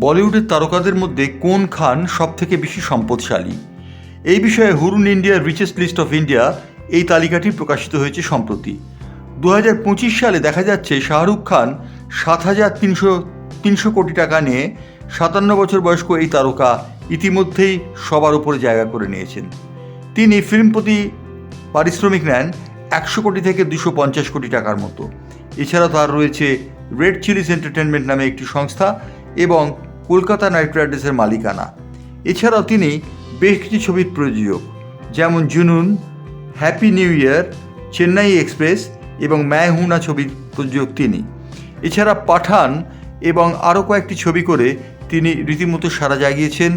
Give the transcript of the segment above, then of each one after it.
বলিউডের তারকাদের মধ্যে কোন খান সবথেকে বেশি সম্পদশালী? এই বিষয়ে হুরুন ইন্ডিয়ার রিচেস্ট লিস্ট অফ ইন্ডিয়া এই তালিকাটি প্রকাশিত হয়েছে সম্প্রতি। 2025 সালে দেখা যাচ্ছে শাহরুখ খান 7,300 কোটি টাকা নিয়ে 57 বছর বয়স্ক এই তারকা ইতিমধ্যেই সবার উপরে জায়গা করে নিয়েছেন। তিনি ফিল্ম প্রতি পারিশ্রমিক নেন 100 কোটি থেকে 250 কোটি টাকার মতো। এছাড়া তার রয়েছে রেড চিলিস এন্টারটেনমেন্ট নামে একটি সংস্থা এবং কলকাতা নাইট রাইডার্সের মালিকানা। এছাড়াও তিনি বেশ কিছু ছবির প্রযোজক, যেমন Junoon, happy new year, Chennai express এবং मैं हूं ना ছবির প্রযোজক তিনি। এছাড়া পাঠান এবং আরও কয়েকটি ছবি করে তিনি রীতিমতো সাড়া জাগিয়েছেন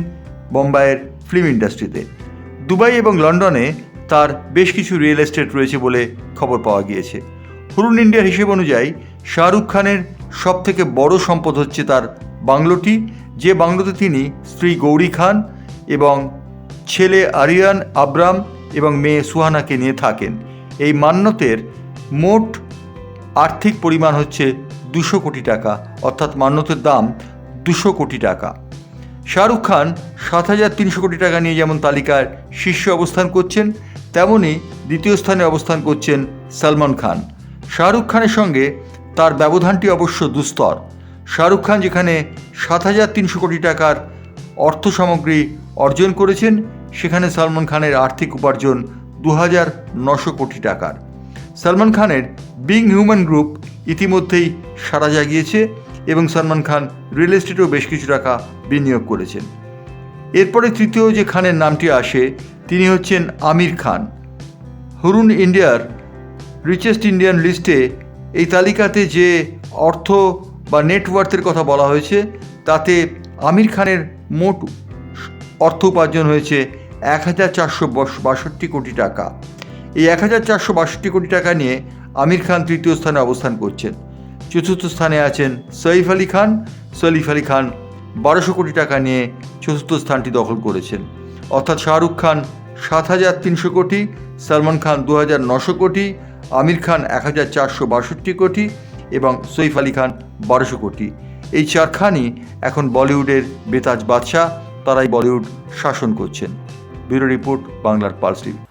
বোম্বাইয়ের ফিল্ম ইন্ডাস্ট্রিতে। দুবাই এবং লন্ডনে তার বেশ কিছু রিয়েল এস্টেট রয়েছে বলে খবর পাওয়া গিয়েছে। হুরুন ইন্ডিয়ার হিসেব অনুযায়ী শাহরুখ খানের সবথেকে বড় সম্পদ হচ্ছে তার বাংলোটি, যে বাংলোতে তিনি স্ত্রী গৌরী খান এবং ছেলে আরিয়ান আব্রাম এবং মেয়ে সুহানাকে নিয়ে থাকেন। এই মান্যতের মোট আর্থিক পরিমাণ হচ্ছে 200 কোটি টাকা, অর্থাৎ মান্যতের দাম 200 কোটি টাকা। শাহরুখ খান 7,300 কোটি টাকা নিয়ে যেমন তালিকার শীর্ষে অবস্থান করছেন, তেমনই দ্বিতীয় স্থানে অবস্থান করছেন সলমন খান। শাহরুখ খানের সঙ্গে তার ব্যবধানটি অবশ্য দুস্তর। শাহরুখ খান যেখানে 7,300 কোটি টাকার অর্থ সামগ্রী অর্জন করেছেন, সেখানে সলমন খানের আর্থিক উপার্জন 2,900 কোটি টাকার। সলমন খানের বিং হিউম্যান গ্রুপ ইতিমধ্যেই সাড়া জাগিয়েছে এবং সলমন খান রিয়েল এস্টেটেও বেশ কিছু টাকা বিনিয়োগ করেছেন। এরপরে তৃতীয় যে খানের নামটি আসে তিনি হচ্ছেন আমির খান। হুরুন ইন্ডিয়ার রিচেস্ট ইন্ডিয়ান লিস্টে এই তালিকাতে যে অর্থ বা নেটওয়ার্থের কথা বলা হয়েছে, তাতে আমির খানের মোট অর্থ উপার্জন হয়েছে 1,462 কোটি টাকা। এই 1,462 কোটি টাকা নিয়ে আমির খান তৃতীয় স্থানে অবস্থান করছেন। চতুর্থ স্থানে আছেন সইফ আলী খান। সইফ আলী খান 1200 কোটি টাকা নিয়ে চতুর্থ স্থানটি দখল করেছেন। অর্থাৎ শাহরুখ খান 7,300 কোটি, সলমন খান 2,900 কোটি, আমির খান 1,462 কোটি এবং সইফ আলী খান 1200 কোটি। এই চার খানই এখন বলিউডের বেতাজ বাদশাহ, তারাই বলিউড শাসন করছেন। ব্যুরো রিপোর্ট, বাংলার পালস টিভি।